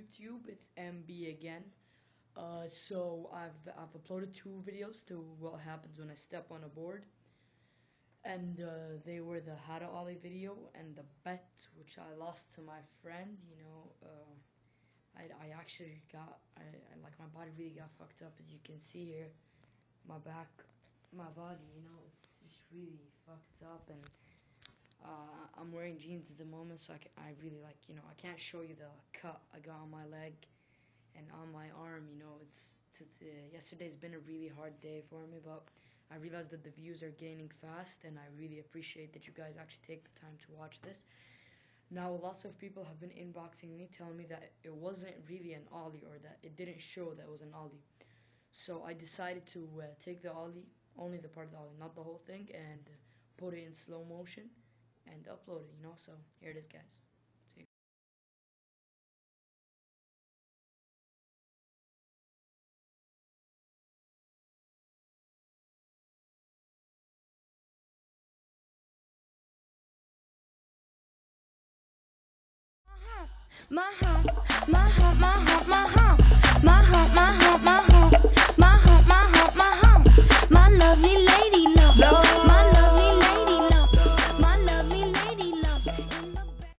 YouTube. It's MB again. So I've uploaded 2 videos to what happens when I step on a board, and they were the how to ollie video and the bet, which I lost to my friend. I actually got like my body really got fucked up, as you can see here. My back, my body, it's just really fucked up, and I'm wearing jeans at the moment, so I really like, I can't show you the cut I got on my leg and on my arm. Yesterday's been a really hard day for me, but I realized that the views are gaining fast, and I really appreciate that you guys actually take the time to watch this. Now, lots of people have been inboxing me telling me that it wasn't really an ollie, or that it didn't show that it was an ollie. So I decided to take the ollie, only the part of the ollie, not the whole thing, and put it in slow motion and upload it, so here it is, guys. See. My hump, my hump, my hump, my hump, my hump, my hump, my hump.